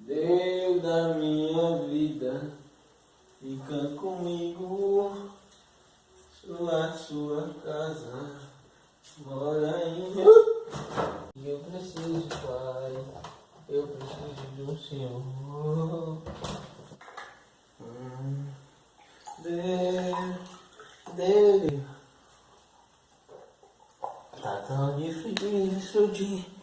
Deus da minha vida, fica comigo, sua casa, mora em meu. Eu preciso, Pai, eu preciso de um Senhor. Deus, tá tão difícil de